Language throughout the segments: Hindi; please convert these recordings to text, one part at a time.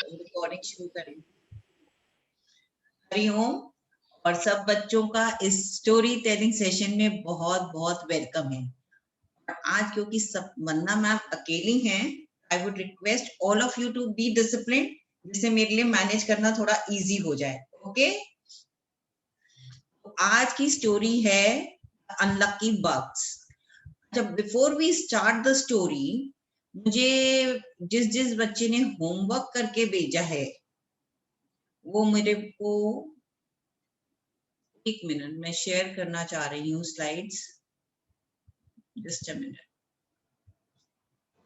रिकॉर्डिंग शुरू करें। हरिओम और सब बच्चों का इस स्टोरी टेलिंग सेशन में बहुत बहुत वेलकम है। आज क्योंकि सब वंदना मैम अकेली हैं, I would request all of you to be discipline, जिससे मेरे लिए मैनेज करना थोड़ा इजी हो जाए। ओके, आज की स्टोरी है अनलकी बग्स। जब before we start the story, मुझे जिस बच्चे ने होमवर्क करके भेजा है वो मेरे को, एक मिनट, मैं शेयर करना चाह रही हूँ slides. Just a minute,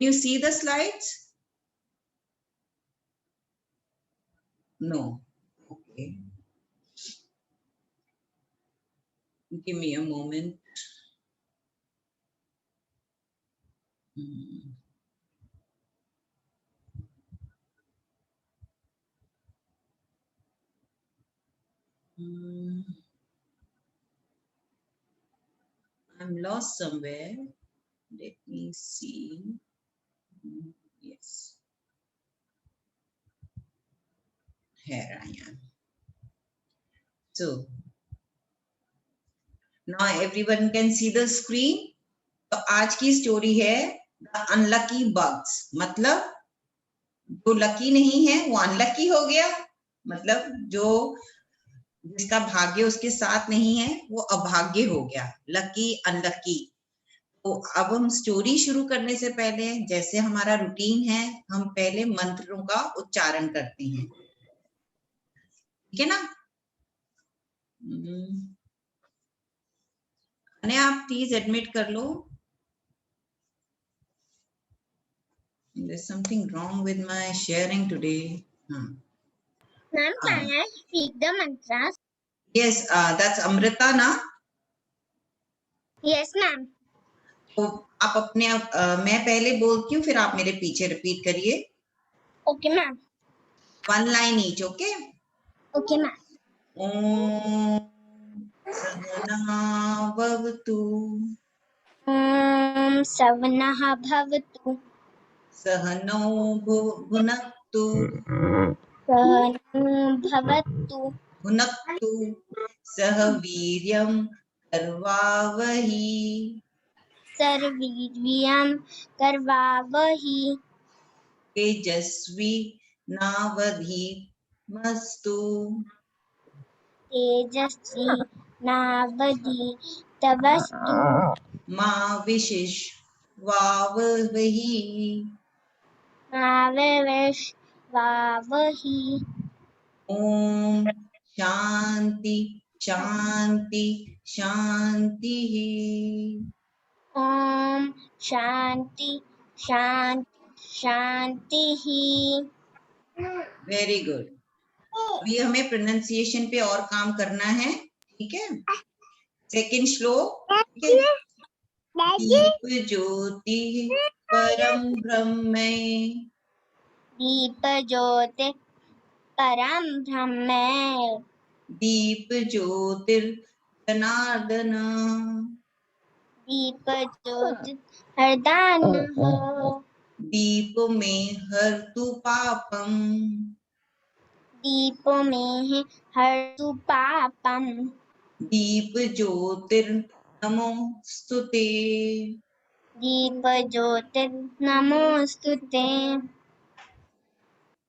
you see the slides? No, okay, give me a moment. I'm lost somewhere. Let me see. Yes, here I am. So now everyone can see the screen. तो आज की स्टोरी है द अनलकी बग्स। मतलब जो लकी नहीं है वो अनलकी हो गया, मतलब जो जिसका भाग्य उसके साथ नहीं है वो अभाग्य हो गया, लकी अनलकी। तो अब हम स्टोरी शुरू करने से पहले, जैसे हमारा रूटीन है, हम पहले मंत्रों का उच्चारण करते हैं, ठीक है ना? अने आप प्लीज एडमिट कर लो। There's something wrong with my sharing today. Ma'am, can I speak the mantras? Yes, that's Amrita ना? Yes, ma'am. तो आप अपने मैं पहले बोलती हूँ, फिर आप मेरे पीछे रिपीट करिए। Okay, ma'am. One line each, okay? Okay, ma'am. Om Sahana Bhavatu. Om Savanaha Bhavatu. Sahano Bhunaktu. Sahano Bhavatu. Bhunaktu. Sahaviryam Karvavahi. Sarvirvyam Karvavahi. Tejasvi Navadhi Mastu. Tejasvi Navadhi Tavastu. Ma Vishish Vavahi. Mavesh Vavahi. Om Shanti Shanti Shanti. Om Shanti Shanti Shanti. Very good. अभी हमें प्रोनाउंसिएशन पे और काम करना है, ठीक है? सेकंड श्लोक, दीप ज्योति परम ब्रह्म। दीप ज्योति परम ब्रह्म। दीप ज्योतिर्जनार्दन। दीप ज्योति हरदान। दीप में हर तू पापम। दीप में है हर तु पापम। दीप ज्योतिर्नमोस्तुते। दीप ज्योति नमोस्तुते।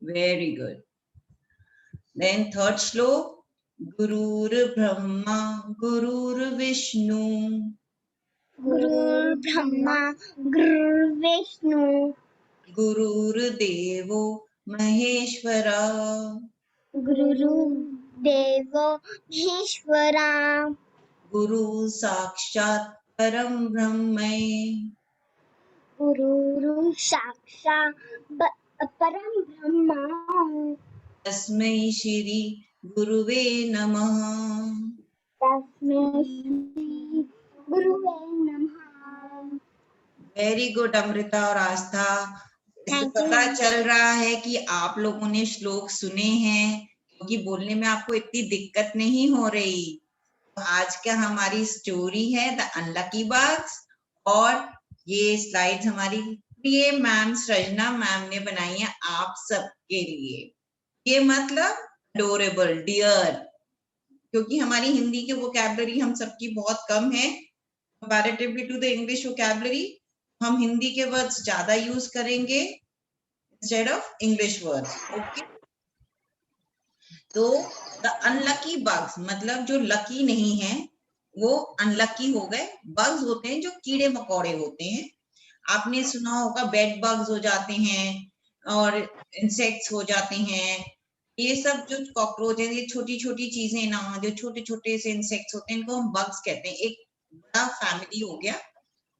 Very good. देन थर्ड श्लोक, गुरुर ब्रह्मा गुरुर्विष्णु। गुरुर्ब्रह्मा गुरुर्विष्णु। गुरुर्देवो महेश्वरा। गुरुर्देवो महेश्वरा। गुरु साक्षात् परम ब्रह्म। गुरु साक्षात् परम ब्रह्म। तस्मै श्री गुरुवे नमः। तस्मै श्री गुरुवे नमः। वेरी गुड अमृता और आस्था। इससे पता चल रहा है कि आप लोगों ने श्लोक सुने हैं, क्योंकि बोलने में आपको इतनी दिक्कत नहीं हो रही। तो आज का हमारी स्टोरी है द अनलकी बग्स, और ये स्लाइड्स हमारी प्रिय मैम सृजना मैम ने बनाई है आप सबके लिए। ये मतलब अडोरेबल, डियर, क्योंकि हमारी हिंदी की वोकैबुलरी हम सबकी बहुत कम है comparatively to the English vocabulary. हम हिंदी के वर्ड्स ज्यादा यूज करेंगे instead of English words. Okay, तो द अनलकी बग्स मतलब जो लकी नहीं है वो अनलकी हो गए। बग्स होते हैं जो कीड़े मकोड़े होते हैं। आपने सुना होगा बेड बग्स हो जाते हैं और इंसेक्ट्स हो जाते हैं। ये सब जो कॉकरोच है, ये छोटी छोटी चीजें ना, जो छोटे छोटे से इंसेक्ट्स होते हैं, इनको हम बग्स कहते हैं। एक बड़ा फैमिली हो गया,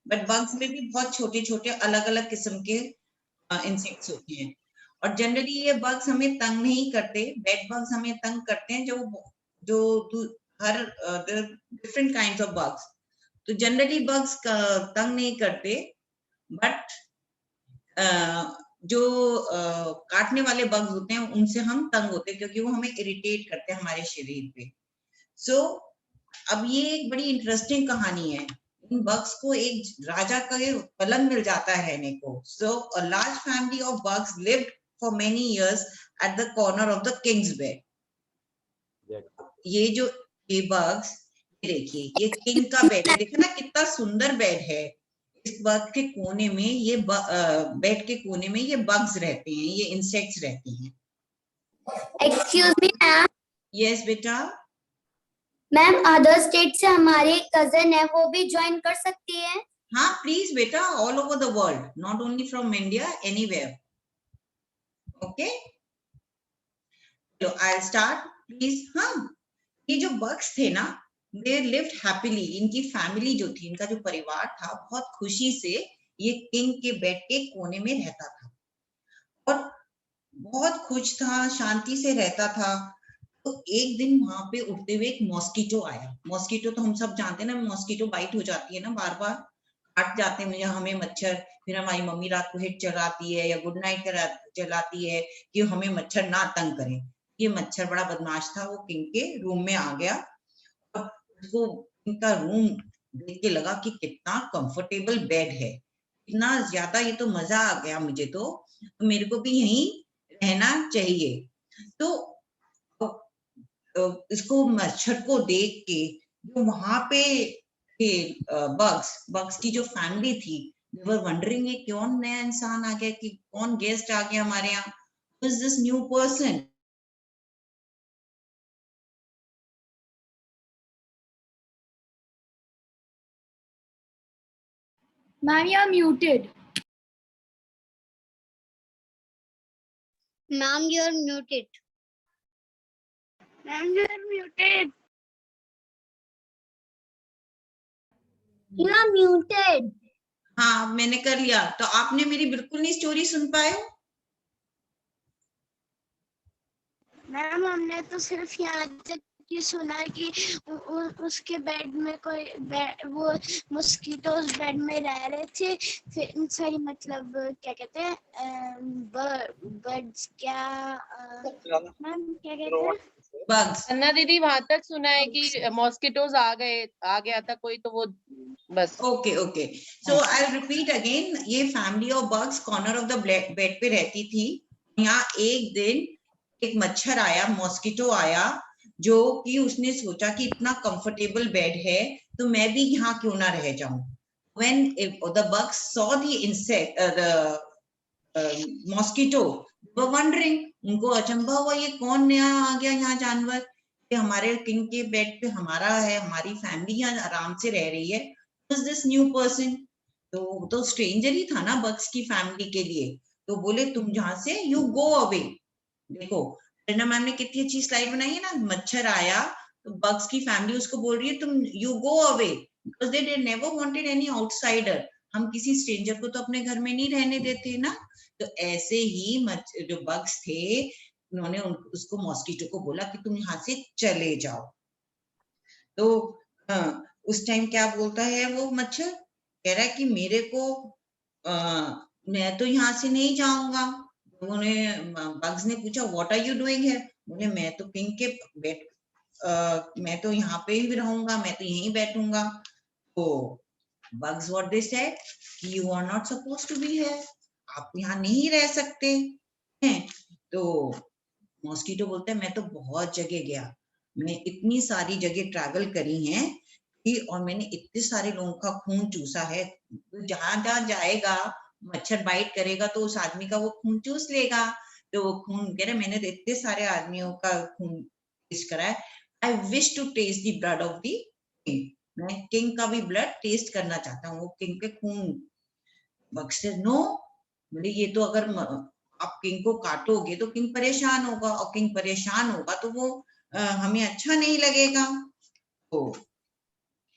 बट बग्स में भी बहुत छोटे छोटे अलग अलग किस्म के इंसेक्ट्स होते हैं। और जनरली ये बग्स हमें तंग नहीं करते। बेड बग्स हमें तंग करते हैं, जो जो हर डिफरेंट काइंड्स ऑफ बग्स। तो जनरली बग्स तंग नहीं करते, बट जो काटने वाले बग्स होते हैं उनसे हम तंग होते हैं, क्योंकि वो हमें इरिटेट करते हैं हमारे शरीर पे। सो अब ये एक बड़ी इंटरेस्टिंग कहानी है। इन बग्स को एक राजा का पलंग मिल जाता है रहने को। So a large family of bugs lived for many years at the corner of the king's bed. ये जो ये बग्स, देखिए ये किंग का बेड है, देखो ना कितना सुंदर बेड है। इस बग के कोने में ये बेड के कोने में ये बग्स रहते हैं, ये इंसेक्ट्स रहते हैं। Excuse me ma'am. यस बेटा। मैम अदर स्टेट से हमारे कजन है, वो भी ज्वाइन कर सकती है? हाँ प्लीज बेटा, all over the world, not only from India, anywhere. Okay, चलो आई स्टार्ट प्लीज। हाँ, ये जो बग्स थे ना, दे लिव्ड हैप्पीली। इनकी फैमिली जो थी, इनका जो परिवार था, बहुत खुशी से ये किंग के बेड के कोने में रहता था और बहुत खुश था, शांति से रहता था। तो एक दिन वहां पे उठते हुए एक मॉस्किटो आया। मॉस्किटो तो हम सब जानते हैं ना, मॉस्किटो बाइट हो जाती है ना, बार बार काट जाते हैं हमें मच्छर। फिर हमारी मम्मी रात को हिट चलाती है या गुड नाइट चलाती है कि हमें मच्छर ना तंग करें। ये मच्छर बड़ा बदमाश था, वो किंग के रूम में आ गया। अब उसको इनका रूम देख के लगा कि कितना कंफर्टेबल बेड है, इतना ज्यादा, ये तो मजा आ गया मुझे तो मेरे को भी यहीं रहना चाहिए। तो इसको मच्छर को देख के जो वहां पे थे बग्स की जो फैमिली थी, they were wondering ये कौन नया इंसान आ गया, कि कौन गेस्ट आ गया हमारे यहाँ, who is this new person। Ma'am, you are muted. Ma'am, you are muted. Ma'am, you are muted. You are muted. हाँ मैंने कर लिया। तो आपने मेरी बिल्कुल नहीं स्टोरी सुन पाए हो? मैम हमने तो सिर्फ यहाँ तक ये सुना कि उसके बेड में कोई वो मस्कीटोज बेड में रह रहे थे। फिर सही मतलब क्या कहते हैं बर्ड्स, क्या मैम क्या कहते हैं? बग्स। अन्ना दीदी वहां तक सुना है कि मॉस्किटोज आ गया था कोई, तो वो बस। Okay okay, so I repeat again. ये family of bugs corner of the bed पे रहती थी। यहाँ एक दिन एक मच्छर आया, मॉस्किटो आया, जो कि उसने सोचा कि इतना कंफर्टेबल बेड है तो मैं भी यहाँ क्यों ना रह जाऊं। When the bugs saw the insect, the mosquito, they were wondering, उनको अचंभा हुआ ये कौन नया आ गया यहाँ जानवर, कि हमारे किंग के बेड पे हमारा है, हमारी फैमिली यहाँ आराम से रह रही है। Who's this new person? तो स्ट्रेंजर ही था ना बग्स की फैमिली के लिए। तो बोले तुम जहां से यू गो अवे। देखो प्रेरणा मैम ने कितनी अच्छी स्लाइड बनाई है ना, मच्छर आया तो बग्स की फैमिली उसको बोल रही है तुम you go away, because they never wanted any outsider. हम किसी स्ट्रेंजर को तो अपने घर में नहीं रहने देते ना। तो ऐसे ही जो बग्स थे, उन्होंने उसको मॉस्किटो को बोला कि तुम यहाँ से चले जाओ। तो उस टाइम क्या बोलता है वो मच्छर, कह रहा है कि मेरे को मैं तो यहाँ से नहीं जाऊंगा। उन्होंने बग्स ने पूछा व्हाट आर यू डूइंग है, बोले मैं तो किंग के बेड, मैं तो यहाँ पे ही रहूंगा, मैं तो यहीं बैठूंगा। तो bugs what they said, you are not supposed to be here, आप यहाँ नहीं रह सकते हैं। तो मॉस्किटो बोलता है मैं तो बहुत जगह गया, मैं इतनी सारी जगह ट्रैवल करी है कि और मैंने इतने सारे लोगों का खून चूसा है, जहां जहां जाएगा मच्छर बाइट करेगा तो उस आदमी का वो खून चूस लेगा। तो वो खून कह रहे मैंने तो इतने सारे आदमियों का खून टेस्ट करा है। I wish to test the blood of the king, मैं किंग का भी ब्लड टेस्ट करना चाहता हूँ, वो किंग के खून। बक्सर नो, बोले ये तो अगर आप किंग को काटोगे तो किंग परेशान होगा, और किंग परेशान होगा तो वो हमें अच्छा नहीं लगेगा। तो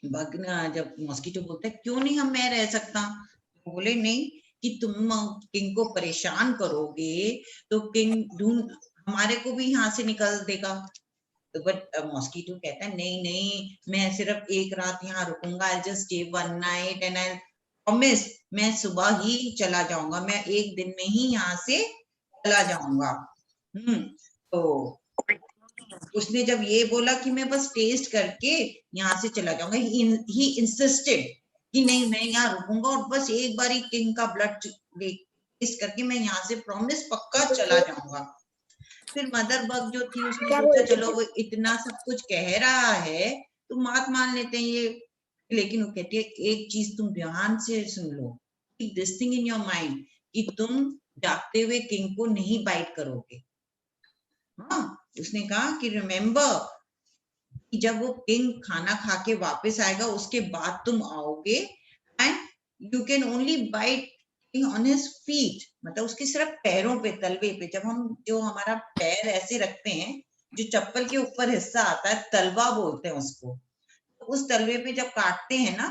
जब मॉस्किटो बोलता है क्यों नहीं हम मैं रह सकता, तो बोले नहीं, कि तुम किंग को परेशान करोगे तो किंग ढूंढ हमारे को भी यहाँ से निकल देगा। तो बट मॉस्किटो कहता है नहीं नहीं, मैं सिर्फ एक रात यहाँ रुकूंगा, I just stay one night and I promise मैं सुबह ही चला जाऊंगा, मैं एक दिन में ही यहाँ से चला जाऊंगा। तो उसने जब ये बोला कि मैं बस टेस्ट करके यहाँ से चला जाऊंगा, ही इंसिस्टेड कि नहीं मैं यहाँ रुकूंगा और बस एक बार ही किंग का ब्लड टेस्ट करके मैं यहाँ से प्रॉमिस पक्का चला जाऊंगा। फिर मदर बग जो थी उसने सोचा चलो वो इतना सब कुछ कह रहा है तो मात मान लेते हैं ये, लेकिन वो कहती है एक चीज तुम ध्यान से सुन लो, keep this thing in your mind कि तुम जागते हुए किंग को नहीं बाइट करोगे। हाँ, उसने कहा कि रिमेम्बर कि जब वो किंग खाना खा के वापस आएगा उसके बाद तुम आओगे and you can only bite on his feet, मतलब उसके सिर्फ पैरों पे, तलवे पे, जब हम जो हमारा पैर ऐसे रखते हैं, जो चप्पल के ऊपर हिस्सा आता है तलवा बोलते हैं उसको, तो उस तलवे पे जब काटते हैं ना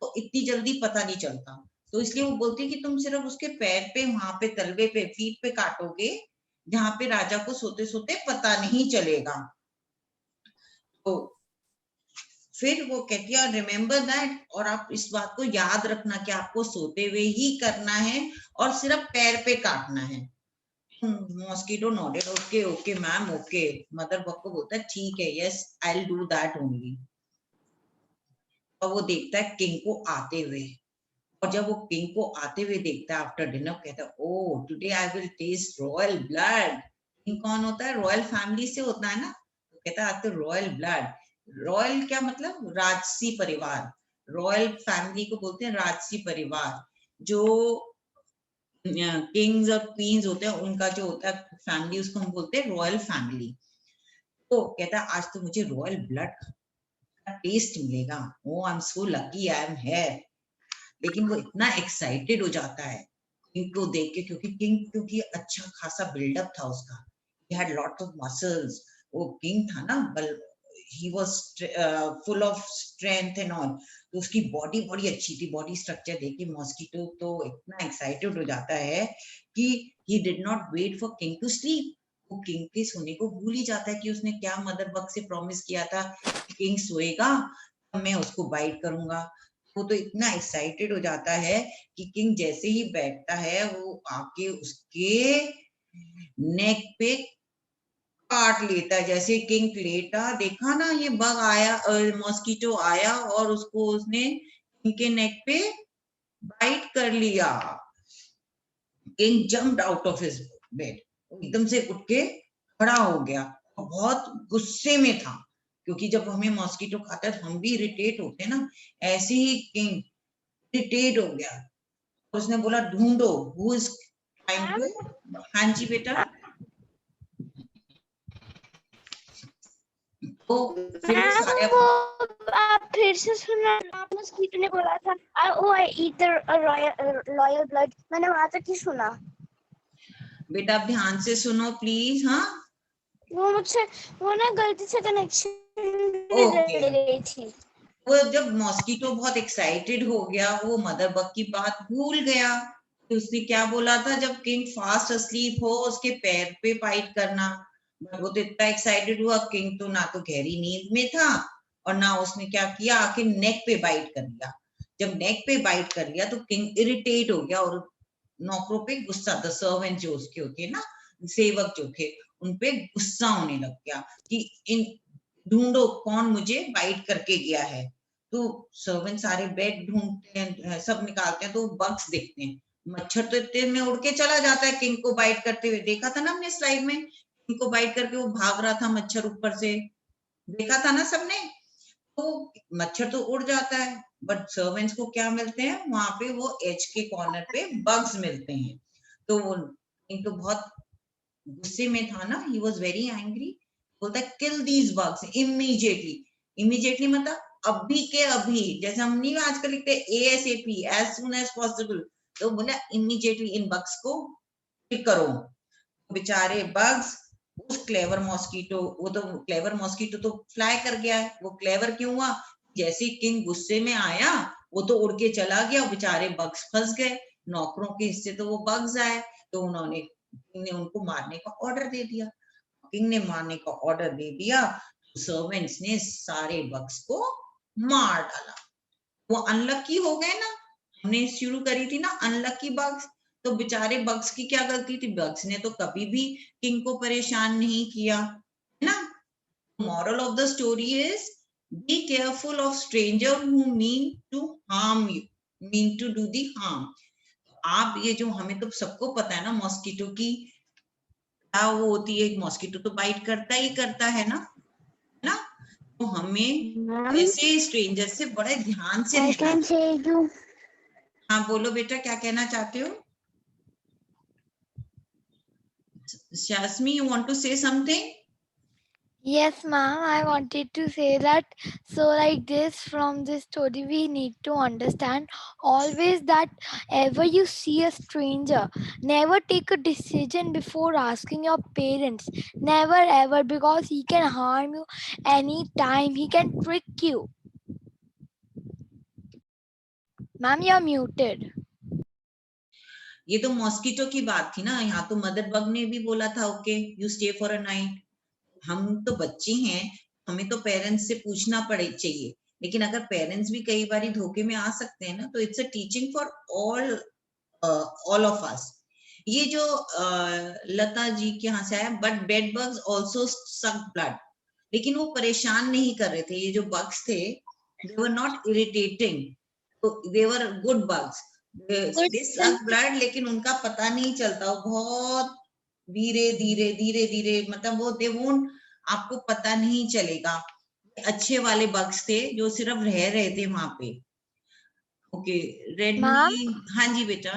तो इतनी जल्दी पता नहीं चलता, तो इसलिए वो बोलती है कि तुम सिर्फ उसके पैर पे, वहां पे तलवे पे, फीट पे काटोगे जहां पे राजा को सोते सोते पता नहीं चलेगा। तो फिर वो कहती है रिमेम्बर दैट, और आप इस बात को याद रखना कि आपको सोते हुए ही करना है और सिर्फ पैर पे काटना है। Mosquito nodded, okay okay ma'am okay. Mother bug को बोलता है ठीक है, yes I will do that only. और वो देखता है किंग को आते हुए, और जब वो किंग को आते हुए देखता है आफ्टर डिनर, कहता है oh today I will taste royal blood. King कौन होता है, रॉयल फैमिली से होता है ना, तो कहता है आफ्टर रॉयल ब्लड। रॉयल क्या मतलब, राजसी परिवार, रॉयल फैमिली को बोलते हैं राजसी परिवार, जो किंग्स और क्वींस होते हैं उनका जो होता है फैमिली, उसको हम बोलते हैं रॉयल फैमिली। तो कहता है आज तो मुझे रॉयल ब्लड का टेस्ट मिलेगा, oh I am so lucky I am here. लेकिन वो इतना एक्साइटेड हो जाता है किंग को देख के, क्योंकि अच्छा खासा बिल्डअप था उसका, he had lot of muscles, वो किंग था ना, he was full of strength and all, तो उसकी बॉडी बड़ी अच्छी थी, बॉडी स्ट्रक्चर देख के मॉस्किटो तो इतना एक्साइटेड हो जाता है कि he did not wait for king to sleep, वो किंग के सोने को भूल ही जाता है कि उसने क्या मदर बग से प्रॉमिस किया था कि किंग सोएगा तब मैं उसको बाइट करूंगा। वो तो इतना एक्साइटेड हो जाता है कि किंग जैसे ही बैठता है वो आके उसके नेक पे काट लेता है। जैसे किंग लेटा, देखा ना ये बग आया, मॉस्किटो आया और उसको उसने किंग के नेक पे बाइट कर लिया। King jumped out of his bed, एकदम से उठ के खड़ा हो गया और बहुत गुस्से में था, क्योंकि जब हमें मॉस्किटो खाता है तो हम भी इरिटेट होते हैं ना, ऐसे ही किंग इरिटेट हो गया। उसने बोला ढूंढो हु इज ट्राइंग टू। हाँ जी बेटा। तो फिर वो सारे वो आप फिर से सुना, आपने मॉस्किटो ने बोला था ओ आई ईट द रॉयल ब्लड, मैंने वहां तक ही सुना। बेटा आप ध्यान से सुनो प्लीज। हाँ वो मुझसे वो ना गलती से कनेक्शन ओके। ले गई थी। वो जब मॉस्किटो बहुत एक्साइटेड हो गया वो मदर बग की बात भूल गया, तो उसने क्या बोला था जब किंग फास्ट अस्लीप हो उसके पैर पे बाइट करना। वो तो इतना एक्साइटेड हुआ, किंग तो ना तो गहरी नींद में था और ना उसने क्या किया, आखिर नेक पे बाइट कर लिया। जब नेक पे बाइट कर लिया तो किंग इरिटेट हो गया और नौकरों पे गुस्सा, द सर्वेंट जो उसके होते हैं ना, सेवक जो थे, उनपे गुस्सा होने लग गया कि इन ढूंढो कौन मुझे बाइट करके गया है। तो सर्वेंट सारे बेड ढूंढते हैं, सब निकालते हैं तो बग्स देखते हैं, मच्छर तो इतने में उड़ के चला जाता है किंग को बाइट करते हुए, देखा था ना हमने स्लाइड में, इनको बाइट करके वो भाग रहा था मच्छर ऊपर से, देखा था ना सबने। तो मच्छर तो उड़ जाता है, बट सर्वेंट्स को क्या मिलते हैं वहां पे, वो एज के कॉर्नर पे बग्स मिलते हैं। तो वो इनको बहुत गुस्से में था ना, ही वॉज वेरी एंग्री, बोलता है किल दीज बग्स इमीडिएटली। इमीडिएटली मतलब अभी के अभी, जैसे हम नहीं आजकल लिखते ASAP, as soon as possible, तो बोला इमीडिएटली इन बग्स को किल करो। बेचारे बग्स, उस क्लेवर मॉस्किटो, वो तो क्लेवर मॉस्किटो तो फ्लाई कर गया है। वो क्लेवर क्यों हुआ, जैसे किंग गुस्से में आया वो तो उड़ के चला गया, बेचारे बग्स फंस गए, नौकरों के हिस्से तो वो बग्स आए, तो उन्होंने किंग ने उनको मारने का ऑर्डर दे दिया। किंग ने मारने का ऑर्डर दे दिया, तो सर्वेंट्स ने सारे बग्स को मार डाला। वो अनलकी हो गए ना, हमने शुरू करी थी ना अनलकी बग्स, तो बेचारे बग्स की क्या गलती थी, बग्स ने तो कभी भी किंग को परेशान नहीं किया, है ना। moral of the story is be careful of stranger who mean to harm you, mean to do the harm। आप ये जो, हमें तो सबको पता है ना मॉस्किटो की क्या वो होती है, मॉस्किटो तो बाइट करता ही करता है ना, तो हमें मैम ऐसे स्ट्रेंजर से बड़े ध्यान से आई रहना कैन चाहिए। से यू। हाँ बोलो बेटा, क्या कहना चाहते हो? Shasmi, you want to say something? Yes, ma'am. I wanted to say that. So, like this, from this story, we need to understand always that ever you see a stranger, never take a decision before asking your parents. Never ever, because he can harm you anytime. He can trick you. Ma'am, you're muted. ये तो मॉस्किटो की बात थी ना, यहाँ तो मदर बग ने भी बोला था okay you stay for a night. हम तो बच्चे हैं, हमें तो पेरेंट्स से पूछना पड़े चाहिए, लेकिन अगर पेरेंट्स भी कई बार धोखे में आ सकते हैं ना, तो it's a teaching for all of us. ये जो लता जी के यहाँ से आया, बट बेड बग्स ऑल्सो सक ब्लड, लेकिन वो परेशान नहीं कर रहे थे। ये जो बग्स थे, they were not irritating, they were good bugs, they suck blood, लेकिन उनका पता नहीं चलता, वो बहुत धीरे धीरे धीरे धीरे, मतलब वो दे वोंट, आपको पता नहीं चलेगा। अच्छे वाले बग्स थे जो सिर्फ रह रहे थे वहां पे। ओके रेडमी, हाँ जी बेटा।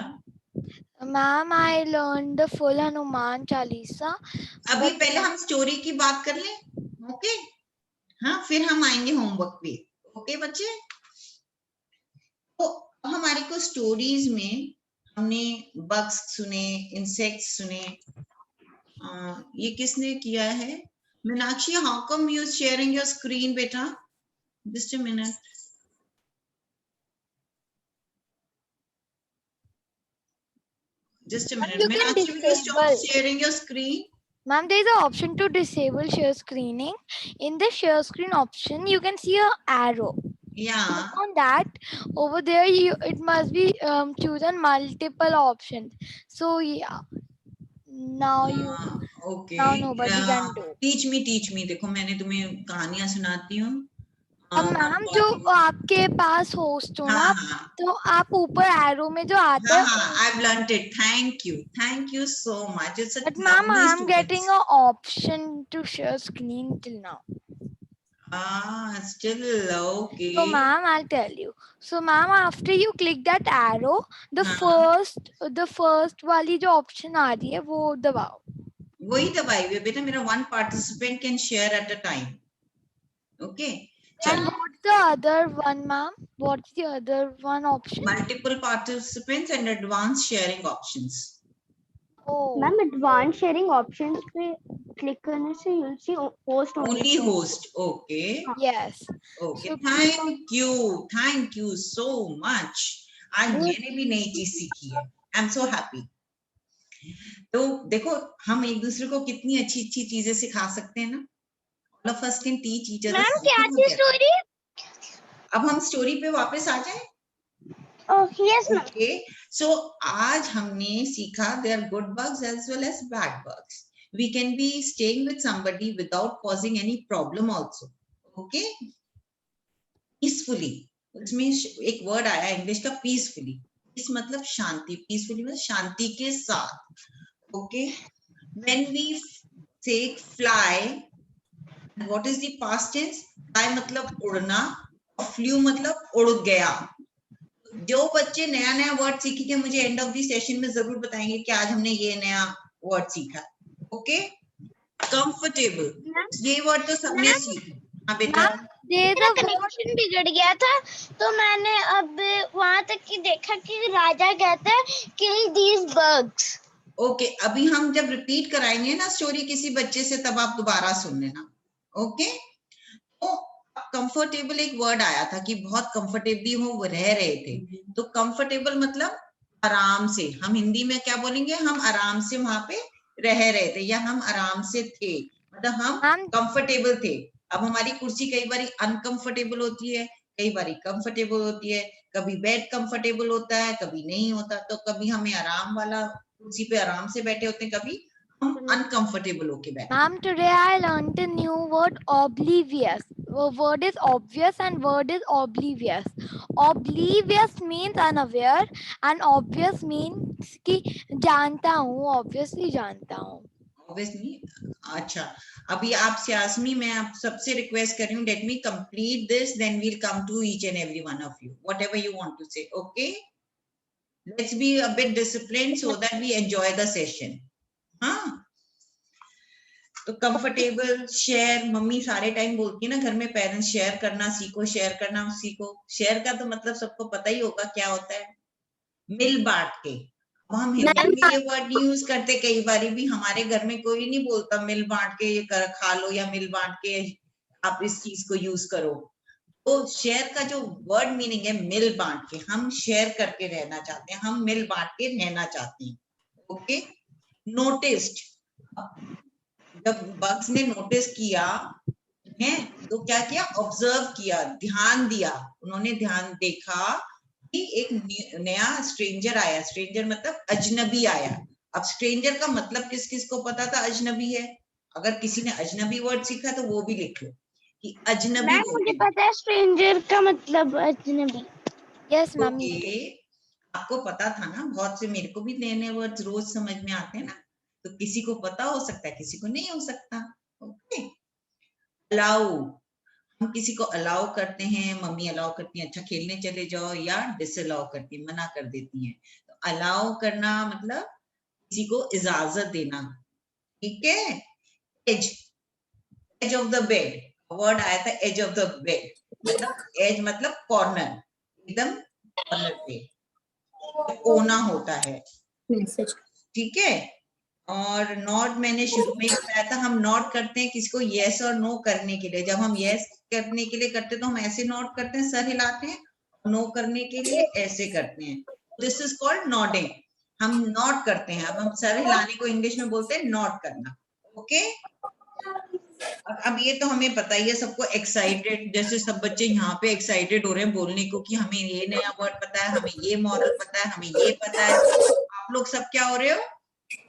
Ma'am, I learned the full Hanuman Chalisa. अभी But पहले हम स्टोरी की बात कर लें, ओके, हाँ फिर हम आएंगे होमवर्क पे, ओके बच्चे। तो हमारे को स्टोरीज में हमने बग्स सुने, इंसेक्ट्स सुने, ये किसने किया है? Meenakshi, how come you sharing your screen बेटा? Just a minute. Just a minute. you can Meenakshi, will you stop disable. sharing your screen? Ma'am, there is an option to disable share screening. In the share screen option, you can see a arrow. Yeah. Click on that. Over there, it must be chosen multiple options. So yeah, now you Okay. now nobody can do. Teach me. देखो मैंने तुम्हें कहानियां सुनाती हूँ। अब मैम जो आपके पास होस्ट हो ना, हाँ तो आप ऊपर एरो में जो आता है, I've learned it. Thank you so much. It's a but ma'am, lovely I'm students. getting an option to share screen till now. Still okay. So ma'am, I'll tell you. So ma'am, after you click that arrow, the first वाली जो option आ रही है वो दबाओ. वही दबाई हुई है बेटा, मेरा one participant can share at a time. Okay. And what's the other one, ma'am? What's the other one option? Multiple participants and advanced sharing options. Oh. Ma'am advance sharing options पे क्लिक करने से you'll see host Only host. Okay. Yes. Okay. So Thank you so much. आज मैंने भी नई चीज सीखी है। I'm so happy. तो देखो हम एक दूसरे को कितनी अच्छी अच्छी चीजें सिखा सकते हैं ना। All of us can teach each other. Ma'am क्या थी स्टोरी? अब हम स्टोरी पे वापस आ जाएं। Yes ma'am. Okay. So आज हमने सीखा there are good bugs as well as bad bugs. We can be staying with somebody without causing any problem also. Okay. Peacefully. उसमें एक वर्ड आया इंग्लिश का पीसफुली। पीस मतलब शांति, पीसफुली मतलब शांति के साथ। Okay. When we say fly, what is the past tense? fly मतलब उड़ना, और flew मतलब उड़ गया। जो बच्चे नया नया वर्ड सीखेंगे मुझे एंड ऑफ द सेशन में जरूर बताएंगे कि आज हमने ये नया वर्ड सीखा। ओके, कंफर्टेबल, ये वर्ड तो सबने सीखा। हाँ बेटा, मेरा कनेक्शन बिगड़ गया था, तो मैंने अब वहां तक की देखा कि राजा कहता है किल दीज बग्स। ओके, अभी हम जब रिपीट कराएंगे ना स्टोरी किसी बच्चे से, तब आप दोबारा सुन लेना। ओके, तो कंफर्टेबल एक वर्ड आया था कि बहुत कंफर्टेबली वो रह रहे थे, तो कंफर्टेबल मतलब आराम से। हम हिंदी में क्या बोलेंगे? हम आराम से वहां पे रह रहे थे, या हम आराम से थे, मतलब हम कंफर्टेबल थे। अब हमारी कुर्सी कई बार अनकंफर्टेबल होती है, कई बार कंफर्टेबल होती है, कभी बेड कंफर्टेबल होता है, कभी नहीं होता। तो कभी हमें आराम वाला कुर्सी पे आराम से बैठे होते हैं, कभी हम अनकंफर्टेबल होके बैठे। Ma'am, today I learned a new word, oblivious. Word is obvious and word is oblivious. Oblivious means unaware and obvious means कि जानता हूँ, obviously जानता हूँ. Obviously, अच्छा, अभी आप सियासमी, मैं आप सबसे रिक्वेस्ट कर रही हूँ, let me complete this, then we'll come to each and every one of you, whatever you want to say. Okay, let's be a bit disciplined so that we enjoy the session. हाँ, तो कंफर्टेबल, शेयर, मम्मी सारे टाइम बोलती है ना घर में, पेरेंट्स शेयर करना सीखो, शेयर करना सीखो। शेयर का तो मतलब सबको पता ही होगा क्या होता है, मिल बांट के। हम हिंदी में ये वर्ड नहीं यूज करते, कई बार भी हमारे घर में कोई नहीं बोलता मिल बांट के ये कर खा लो, या मिल बांट के आप इस चीज को यूज करो। तो शेयर का जो वर्ड मीनिंग है मिल बांट के, हम शेयर करके रहना चाहते हैं, हम मिल बांट के रहना चाहते हैं। ओके, नोटिस्ड, जब बग्स ने नोटिस किया है तो क्या किया? ऑब्जर्व किया, ध्यान दिया। उन्होंने ध्यान देखा कि एक नया स्ट्रेंजर आया। स्ट्रेंजर मतलब अजनबी आया। अब स्ट्रेंजर का मतलब किस किस को पता था अजनबी है? अगर किसी ने अजनबी वर्ड सीखा तो वो भी लिख लो कि अजनबी मैम मुझे होती है। पता है स्ट्रेंजर का मतलब अजनबी। Yes, mummy. ओके, आपको पता था ना? बहुत से, मेरे को भी नए नए वर्ड्स रोज समझ में आते हैं ना, तो किसी को पता हो सकता है, किसी को नहीं हो सकता। ओके, अलाउ, हम किसी को अलाउ करते हैं, मम्मी अलाउ करती है अच्छा खेलने चले जाओ, या डिसअलाउ करती है, मना कर देती है। तो अलाउ करना मतलब किसी को इजाजत देना। ठीक है, edge, edge of the bed, word आया था एज ऑफ द बेड, मतलब एज मतलब कॉर्नर, एकदम कॉर्नर पे कोना होता है। ठीक है, और नॉट मैंने शुरू में ही बताया था, हम नॉट करते हैं किसी को यस और नो करने के लिए। जब हम यस करने के लिए करते हैं तो हम ऐसे नॉट करते हैं, सर हिलाते हैं, नो करने के लिए ऐसे करते हैं। दिस इज कॉल्ड नॉडिंग, हम नॉट करते हैं। अब हम सर हिलाने को इंग्लिश में बोलते हैं नॉट करना। ओके, अब ये तो हमें पता ही है सबको, एक्साइटेड, जैसे सब बच्चे यहाँ पे एक्साइटेड हो रहे हैं बोलने को कि हमें ये नया वर्ड पता है, हमें ये मॉडल पता है, हमें ये पता है। आप लोग सब क्या हो रहे हो?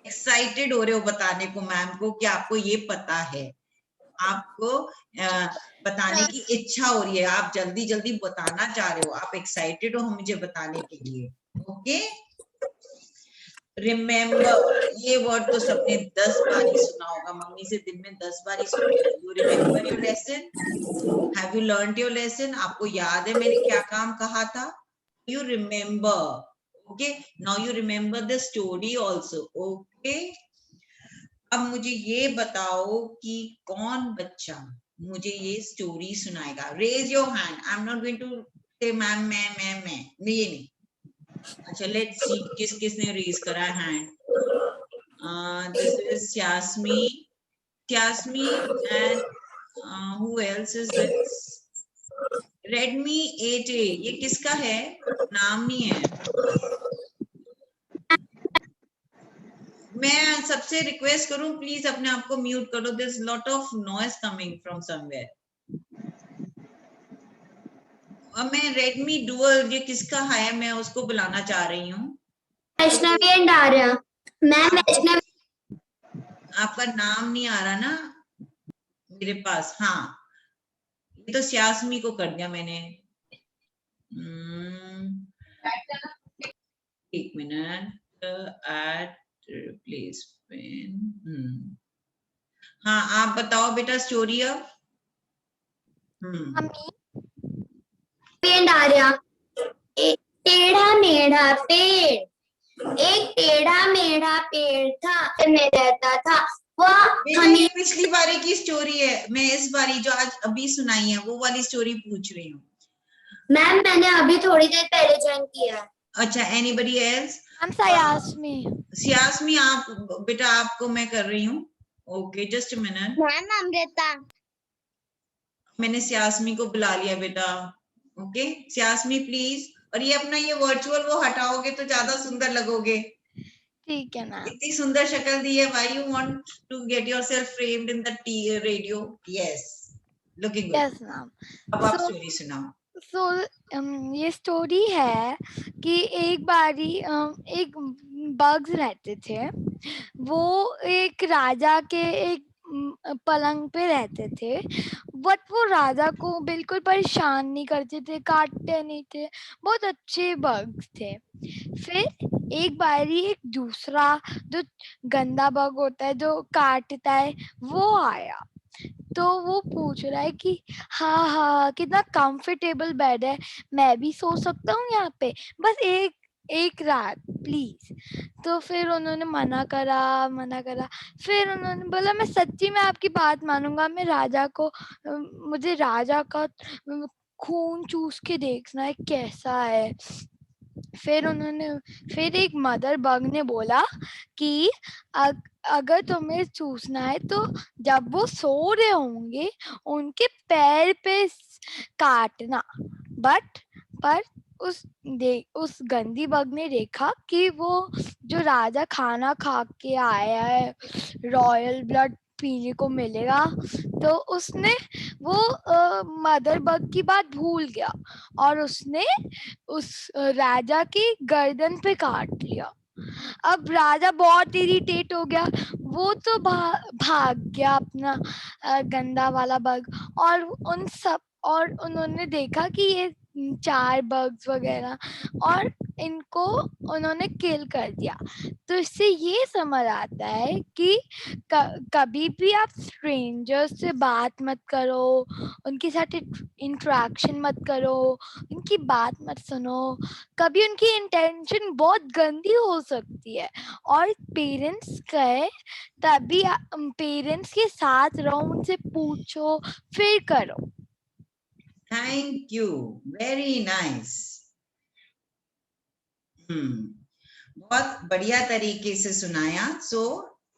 एक्साइटेड हो रहे हो बताने को मैम को कि आपको ये पता है, आपको बताने की इच्छा हो रही है, आप जल्दी जल्दी बताना चाह रहे हो, आप एक्साइटेड हो मुझे बताने के लिए। ओके, रिमेम्बर, ये वर्ड तो सबने 10 बार ही सुना होगा, मम्मी से दिन में 10 बार ही सुना। You remember your lesson, have you learned your lesson? आपको याद है मैंने क्या काम कहा था? You remember. Okay, now you remember the story also. Okay, अब मुझे ये बताओ कि कौन बच्चा मुझे ये स्टोरी सुनाएगा? Raise your hand, I am not going to say ma'am मैं ये नहीं। अच्छा, लेट्स सी किस किसने रेज करा hand. This is Yasmi, and who else is this? Redmi 8A, ये किसका है? नाम नहीं है। मैं सबसे रिक्वेस्ट करूं प्लीज अपने आप को म्यूट करो, this lot of noise coming from somewhere. अब मैं Redmi Dual, ये किसका है? मैं उसको बुलाना चाह रही हूँ। वैष्णवी एंड आर्या। मैम वैष्णवी, आपका नाम नहीं आ रहा ना मेरे पास। हाँ, ये तो Yasmi को कर दिया मैंने। एक मिनट, एट रिप्लेसमेंट। हाँ आप बताओ बेटा स्टोरी अब। Mummy and Arya. एक टेढ़ा मेढ़ा पेड़, एक टेढ़ा मेढ़ा पेड़ था में रहता था वह बेटा ये पिछली बारी की स्टोरी है, मैं इस बारी जो आज अभी सुनाई है वो वाली स्टोरी पूछ रही हूँ। मैम मैंने अभी थोड़ी देर पहले ज्वाइन किया है। अच्छा एनीबडी एल्स? I'm Sayasmi. सियासमी आप बेटा आपको मैं कर रही हूँ। Okay just minute, ma'am Amrita. मैंने सियासमी को बुला लिया बेटा। ओके सियासमी प्लीज, और ये अपना ये वर्चुअल वो हटाओगे तो ज्यादा सुंदर लगोगे। ठीक है मैम। इतनी सुंदर शक्ल दी है, why you want to get yourself framed in the radio? Yes looking good. Yes ma'am. अब आप So स्टोरी सुनाओ। ये स्टोरी है कि एक बारी एक बग्स रहते थे। वो एक राजा के एक पलंग पे रहते थे, बट वो राजा को बिल्कुल परेशान नहीं करते थे, काटते नहीं थे, बहुत अच्छे बग्स थे। फिर एक बारी एक दूसरा जो गंदा बग होता है जो काटता है वो आया, तो वो पूछ रहा है कि हाँ हाँ कितना कंफर्टेबल बेड है, मैं भी सो सकता हूँ यहाँ पे, बस एक रात प्लीज। तो फिर उन्होंने मना करा। फिर उन्होंने बोला मैं सच्ची में आपकी बात मानूंगा, मैं राजा को मुझे राजा का खून चूस के देखना है कैसा है। फिर एक मदर बग ने बोला कि अगर तुम्हें चूसना है तो जब वो सो रहे होंगे उनके पैर पे काटना। पर उस गंदी बग ने देखा कि वो जो राजा खाना खा के आया है रॉयल ब्लड पीने को मिलेगा, तो उसने वो मदर बग की बात भूल गया और उसने उस राजा की गर्दन पे काट लिया। अब राजा बहुत इरिटेट हो गया, वो तो भाग गया अपना गंदा वाला बग, और उन्होंने देखा कि ये 4 बग्स वगैरह, और इनको उन्होंने किल कर दिया। तो इससे ये समझ आता है कि कभी भी आप स्ट्रेंजर्स से बात मत करो, उनके साथ इंटरेक्शन मत करो, उनकी बात मत सुनो, कभी उनकी इंटेंशन बहुत गंदी हो सकती है। और पेरेंट्स कहे तभी पेरेंट्स के साथ रहो, उनसे पूछो फिर करो। Thank you, very nice. बहुत बढ़िया तरीके से सुनाया। So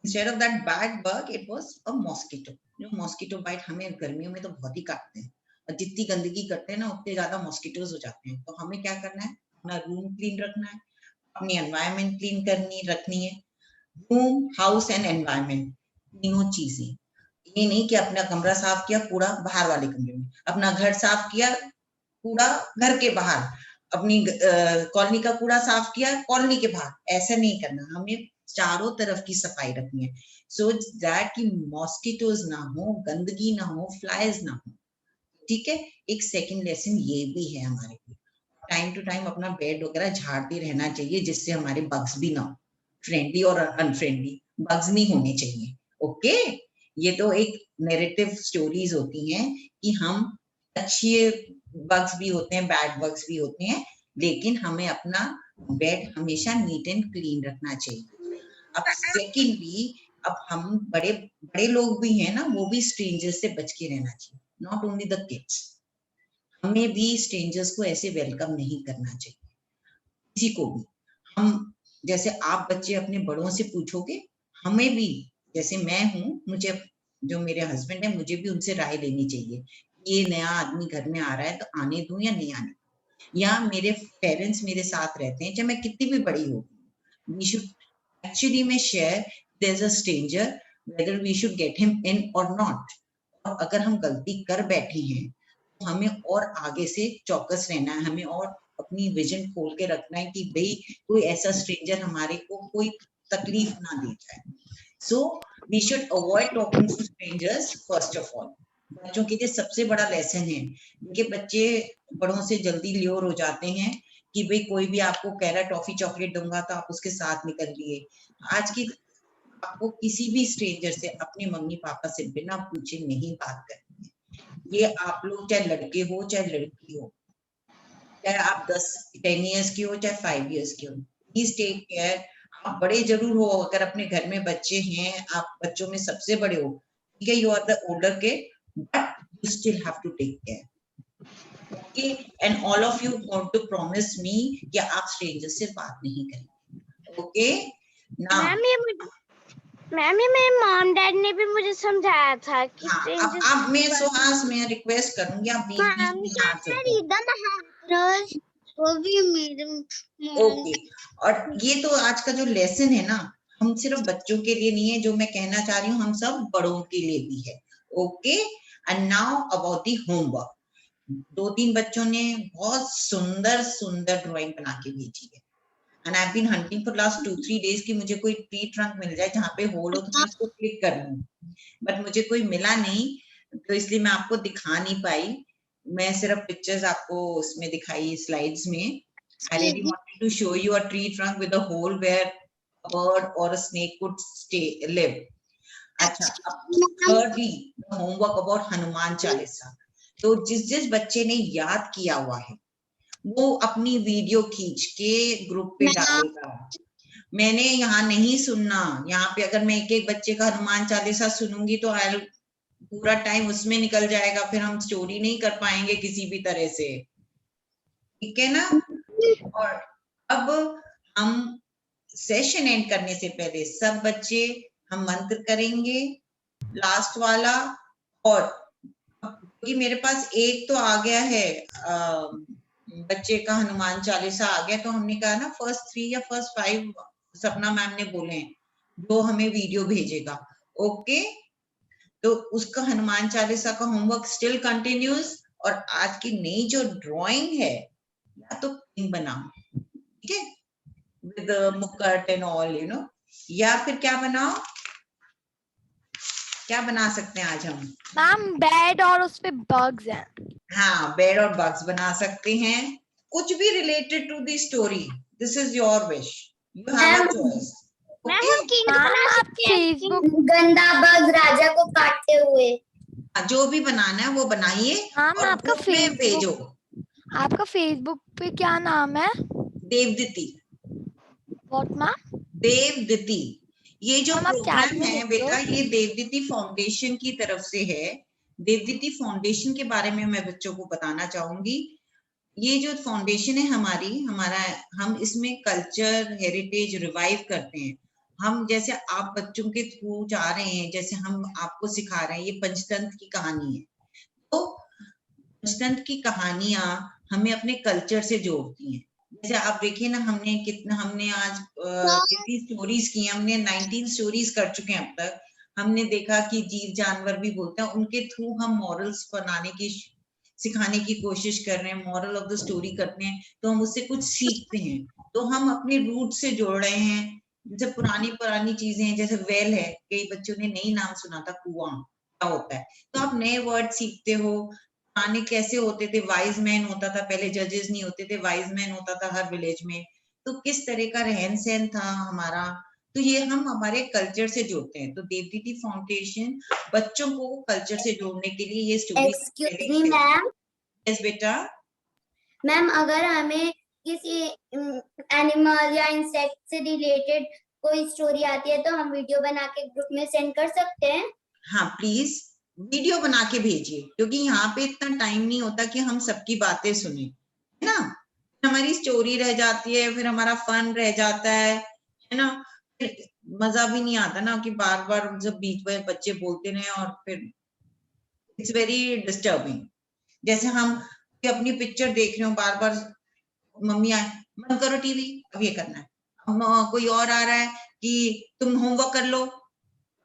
instead of that bad bug it was a mosquito. जो मॉस्किटो बाइट हमें गर्मियों में तो बहुत ही काटते हैं, और जितनी गंदगी करते हैं ना उतने ज्यादा मॉस्किटोज हो जाते हैं। तो हमें क्या करना है, अपना रूम क्लीन रखना है, अपनी एनवायरनमेंट क्लीन रखनी है। रूम, हाउस एंड एनवायरनमेंट, तीनों चीजें। ये नहीं कि अपना कमरा साफ किया, कूड़ा बाहर वाले कमरे में, अपना घर साफ किया, कूड़ा घर के बाहर, अपनी कॉलोनी का कूड़ा साफ किया कॉलोनी के बाहर, ऐसा नहीं करना। हमें चारों तरफ की सफाई रखनी है, सो दैट कि मॉस्किटोज ना हो, गंदगी ना हो, फ्लाइज ना हो। ठीक है, एक सेकंड लेसन ये भी है हमारे लिए, टाइम टू टाइम अपना बेड वगैरह झाड़ते रहना चाहिए, जिससे हमारे बग्स भी ना हो। फ्रेंडली और अनफ्रेंडली बग्स नहीं होने चाहिए। ओके, ये तो एक नैरेटिव स्टोरीज होती हैं कि हम अच्छे बग्स भी होते हैं, बैड बग्स भी होते हैं, लेकिन हमें अपना बेड हमेशा नीट एंड क्लीन रखना चाहिए। अब सेकेंडली, अब हम बड़े बड़े लोग भी हैं ना, वो भी स्ट्रेंजर्स से बच के रहना चाहिए, नॉट ओनली द किड्स। हमें भी स्ट्रेंजर्स को ऐसे वेलकम नहीं करना चाहिए, किसी को भी। हम जैसे आप बच्चे अपने बड़ों से पूछोगे, हमें भी, जैसे मैं हूँ, मुझे जो मेरे हस्बैंड है, मुझे भी उनसे राय लेनी चाहिए, ये नया आदमी घर में आ रहा है तो आने दूं या नहीं आने दूं। या मेरे पेरेंट्स मेरे साथ रहते हैं, चाहे मैं कितनी भी बड़ी हो, वी शुड एक्चुअली में share there is a stranger, whether we should get him in और नॉट। और अगर हम गलती कर बैठे हैं तो हमें और आगे से चौकस रहना है, हमें और अपनी विजन खोल के रखना है कि भाई कोई ऐसा स्ट्रेंजर हमारे को कोई तकलीफ ना दे जाए। So we should avoid talking to strangers first of all. बच्चों के लिए सबसे बड़ा लेसन है कि बच्चे बड़ों से जल्दी ल्योर हो जाते हैं कि भाई कोई भी आपको कह रहा है टॉफी चॉकलेट दूंगा तो आप उसके साथ निकल लिए। आज की आपको किसी भी स्ट्रेंजर से, अपने मम्मी पापा से बिना पूछे नहीं बात करनी है। ये आप लोग चाहे लड़के हो चाहे लड़की हो, चाहे आप 10-10 इयर्स की हो चाहे 5 इयर्स की हो, प्लीज टेक केयर। आप बड़े जरूर हो, अगर अपने घर में बच्चे हैं, आप बच्चों में सबसे बड़े हो, ठीक है, you are the older kid, but you still have to take care. Okay, and all of you want to promise me कि आप स्ट्रेंजर से बात नहीं करेंगे। ओके नाउ, मैम ये मेरे मॉम डैड ने भी मुझे समझाया था कि हाँ, strangers अब मैं से सुहास मैं रिक्वेस्ट करूंगी आप बीच बीच में ना चुप हो। वो भी मेरे ओके, और ये तो आज का जो लेसन है ना, हम सिर्फ बच्चों के लिए नहीं है, जो मैं कहना चाह रही हूँ हम सब बड़ों के लिए भी है। Okay, and now about the homework. 2-3 बच्चों ने बहुत सुंदर सुंदर ड्राइंग बना के भेजी है, and I have been hunting for last 2-3 days कि मुझे कोई ट्री ट्रंक मिल जाए जहाँ पे होल हो तो मैं उसको क्लिक कर लूं, बट मुझे कोई मिला नहीं, तो इसलिए मैं आपको दिखा नहीं पाई। मैं सिर्फ पिक्चर्स आपको उसमें दिखाई स्लाइड्स में। I really wanted to show you a tree trunk with a hole where a bird or a snake could live. अच्छा, अब thirdly, the homework about Hanuman Chalisa. तो जिस बच्चे ने याद किया हुआ है वो अपनी वीडियो खींच के ग्रुप पे डालेगा। मैंने यहाँ नहीं सुनना, यहाँ पे अगर मैं एक बच्चे का हनुमान चालीसा सुनूंगी तो पूरा टाइम उसमें निकल जाएगा, फिर हम स्टोरी नहीं कर पाएंगे किसी भी तरह से, ठीक है ना। और अब हम सेशन एंड करने से पहले सब बच्चे हम मंत्र करेंगे, लास्ट वाला। और क्योंकि मेरे पास एक तो आ गया है, बच्चे का हनुमान चालीसा आ गया, तो हमने कहा ना फर्स्ट 3 या फर्स्ट 5 सपना मैम ने बोले हैं जो हमें वीडियो भेजेगा। ओके, तो उसका हनुमान चालीसा का होमवर्क स्टिल कंटिन्यूज। और आज की नई जो ड्राइंग है, या तो बनाओ, ठीक है, विद मुक्कट एंड ऑल, यू नो, या फिर क्या बनाओ, क्या बना सकते हैं आज हम? मैम बेड और उस पे बग्स हैं। हाँ, बेड और बग्स बना सकते हैं, कुछ भी related to the story. This is your wish, you have a choice. Okay, ma'am आप फेसबुक गंदा बग राजा को काटते हुए। जो भी बनाना है वो बनाइए मैम और आपका ग्रुप में भेजो। आपका फेसबुक पे क्या नाम है? देवदीति। What ma'am? देवदीति। ये जो मैम आप क्या प्रोग्राम है लिख बेटा, रहे हो? ये देवदीति फाउंडेशन की तरफ से है। देवदीति फाउंडेशन के बारे में मैं बच्चों को बताना चाहूंगी। ये जो फाउंडेशन है हमारा, हम इसमें कल्चर हेरिटेज रिवाइव करते हैं। हम जैसे आप बच्चों के थ्रू जा रहे हैं, जैसे हम आपको सिखा रहे हैं, ये पंचतंत्र की कहानी है, तो पंचतंत्र की कहानियां हमें अपने कल्चर से जोड़ती हैं। जैसे आप देखिए ना, हमने आज कितनी स्टोरीज की हैं, हमने 19 स्टोरीज कर चुके हैं अब तक। हमने देखा कि जीव जानवर भी बोलते हैं, उनके थ्रू हम मॉरल्स सिखाने की कोशिश कर रहे हैं, मॉरल ऑफ द स्टोरी करते हैं, तो हम उससे कुछ सीखते हैं, तो हम अपने रूट से जोड़ रहे हैं। जैसे पुरानी चीजें हैं, जैसे वेल है, कई बच्चों ने नई नाम सुना था, कुआं क्या होता है, तो आप नए वर्ड सीखते हो। पुराने कैसे होते थे, वाइज मैन होता था पहले, जजेस नहीं होते थे, वाइज मैन होता था हर विलेज में, तो किस तरह का रहन सहन था हमारा, तो ये हम हमारे कल्चर से जोड़ते हैं। तो देवदीति फाउंडेशन बच्चों को कल्चर से जोड़ने के लिए ये story. Excuse me ma'am. Yes बेटा। मैम अगर हमें किसी एनिमल या इंसेक्ट से रिलेटेड कोई स्टोरी आती है तो हम वीडियो बना के ग्रुप में सेंड कर सकते हैं? हाँ प्लीज वीडियो बना के भेजिए, क्योंकि यहाँ पे इतना टाइम नहीं होता कि हम सबकी बातें सुने, है ना, हमारी स्टोरी रह जाती है, फिर हमारा फन रह जाता है ना, फिर मजा भी नहीं आता ना कि बार बार जब बीच में बच्चे बोलते रहे, और फिर इट्स वेरी डिस्टर्बिंग। जैसे हम अपनी पिक्चर देख रहे हो, बार बार मम्मी आए बंद करो टीवी, अब ये करना है, कोई और आ रहा है कि तुम होमवर्क कर लो,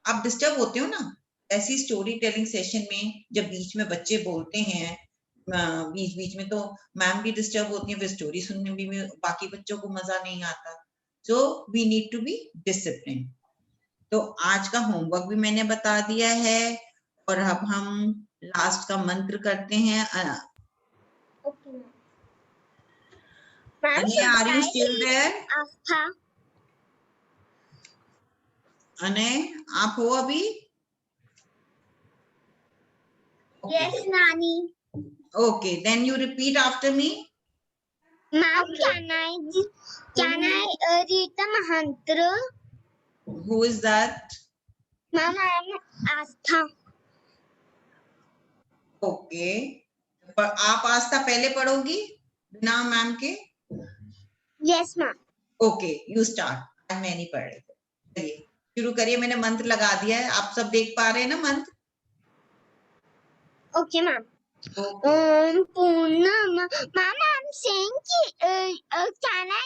आप डिस्टर्ब होते हो ना। ऐसी स्टोरी टेलिंग सेशन में जब बीच में बच्चे बोलते हैं बीच में, तो मैम भी डिस्टर्ब होती है, फिर स्टोरी सुनने में बाकी बच्चों को मजा नहीं आता। So we need to be discipline. तो आज का होमवर्क भी मैंने बता दिया है, और अब हम लास्ट का मंत्र करते हैं। Are you still there? आस्था अने आप हो अभी? Yes, Nani. Okay, then you repeat after me. Ma'am, can I read the mantra? Who is that? Ma'am, I am Astha. Okay. पर आप आस्था पहले पढ़ोगी बिना मैम के? Yes, ma'am. Okay, you start. मैं नहीं पढ़ रही। चलिए शुरू करिए। मैंने मंत्र लगा दिया है, आप सब देख पा रहे हैं ना मंत्र? Okay, ma'am. Okay. Ma'am, I'm saying can I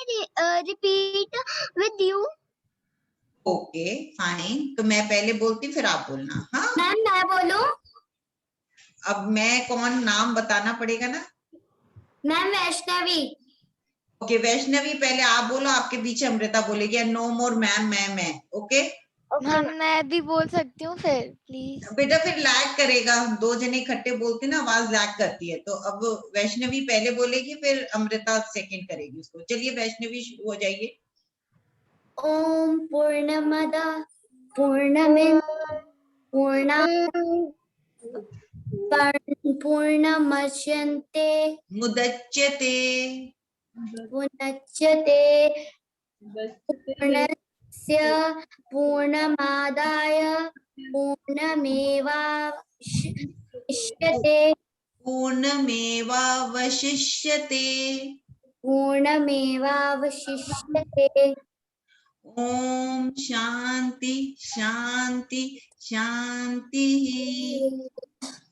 repeat with you? Okay fine, तो मैं पहले बोलती फिर आप बोलना। हाँ, मैम मैं बोलूं? अब मैं कौन, नाम बताना पड़ेगा ना? मैम वैष्णवी। ओके वैष्णवी पहले आप बोलो, आपके पीछे अमृता बोलेगी। नो मोर मैम, मैं। Okay Okay, ma'am ma'am. मैं भी बोल सकती हूँ फिर प्लीज? बेटा फिर लैग करेगा, दो जने इकट्ठे बोलते ना आवाज लैग करती है। तो अब वैष्णवी पहले बोलेगी फिर अमृता सेकंड करेगी उसको। चलिए वैष्णवी शुरू हो जाइए। ओम पूर्णमद पूर्णमिदं पूर्णमुदच्यते मुदच्यते पूर्णस्य पूर्णमादाय पूर्णमेवावशिष्यते पूर्णमेवावशिष्यते। ओम शांति शांति शांति।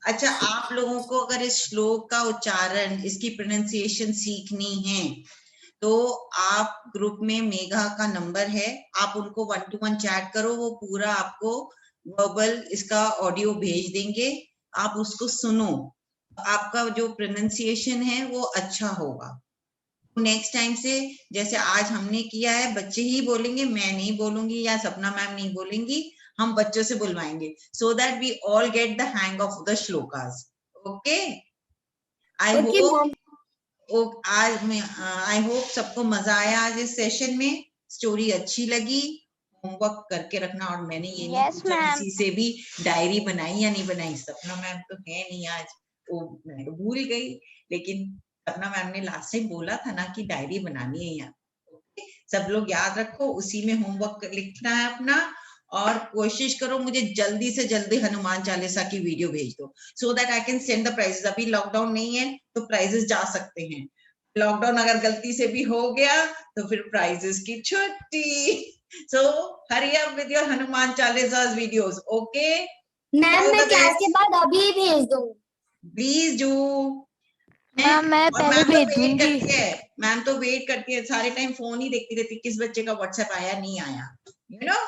अच्छा, आप लोगों को अगर इस श्लोक का उच्चारण, इसकी प्रोनाउंसिएशन सीखनी है तो आप ग्रुप में मेघा का नंबर है, आप उनको 1-to-1 चैट करो, वो पूरा आपको वर्बल इसका ऑडियो भेज देंगे, आप उसको सुनो, आपका जो प्रोनाउंसिएशन है वो अच्छा होगा। नेक्स्ट टाइम से जैसे आज हमने किया है, बच्चे ही बोलेंगे, मैं नहीं बोलूंगी या सपना मैम नहीं बोलेंगी, हम बच्चों से बुलवाएंगे, so that we all get the hang of the shlokas. Okay, I hope I hope सबको मजा आया आज इस सेशन में, स्टोरी अच्छी लगी। होमवर्क करके रखना, और मैंने ये नहीं Yes, पूछा ma'am. किसी से भी डायरी बनाई या नहीं बनाई। सपना मैम तो है नहीं आज, वो मैं तो भूल गई, लेकिन सपना मैम ने लास्ट टाइम बोला था ना कि डायरी बनानी है यहाँ। ओके, सब लोग याद रखो, उसी में होमवर्क लिखना है अपना, और कोशिश करो मुझे जल्दी से जल्दी हनुमान चालीसा की वीडियो भेज दो, so that I can send the prizes. अभी लॉकडाउन नहीं है तो प्राइजेस जा सकते हैं, लॉकडाउन अगर गलती से भी हो गया तो फिर प्राइजेस की छुट्टी। So hurry up with your Hanuman Chalisa videos. Okay ma'am मैं क्लास के बाद अभी भेज दूंगी। Please do. मैम मैं और पहले मैम तो भेज वेट दूंगी। करती है, मैम तो वेट करती है, सारे टाइम फोन ही देखती रहती, किस बच्चे का व्हाट्सएप आया नहीं आया, यू नो।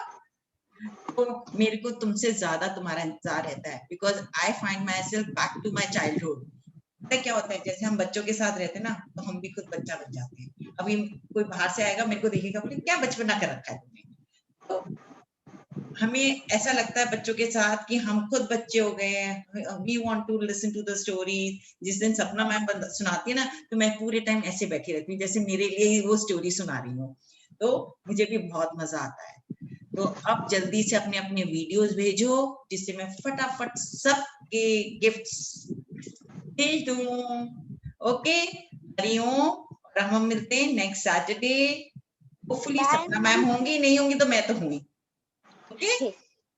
तो मेरे को तुमसे ज्यादा तुम्हारा इंतजार रहता है, because I find myself back to my childhood. क्या होता है, जैसे हम बच्चों के साथ रहते हैं ना, तो हम भी खुद बच्चा बन जाते हैं। अभी कोई बाहर से आएगा, मेरे को देखेगा, बोले क्या बचपना कर रखा है तुमने। तो हमें ऐसा लगता है बच्चों के साथ कि हम खुद बच्चे हो गए हैं, we want to listen to the story. जिस दिन सपना मैम सुनाती है ना, तो मैं पूरे टाइम ऐसे बैठी रहती हूँ जैसे मेरे लिए ही वो स्टोरी सुना रही हूँ, तो मुझे भी बहुत मजा आता है। तो अब जल्दी से अपने अपने वीडियोस भेजो, जिससे मैं फटाफट सबके गिफ्ट्स भेज दूं। ओके, हरिओम, और हम मिलते हैं नेक्स्ट सैटरडे। होपफुली Bye, सपना मैम होंगी, नहीं होंगी तो मैं तो हूँ। Okay,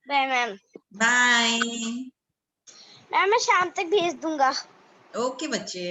Bye, ma'am. Bye. Ma'am मैं शाम तक भेज दूंगा। ओके बच्चे।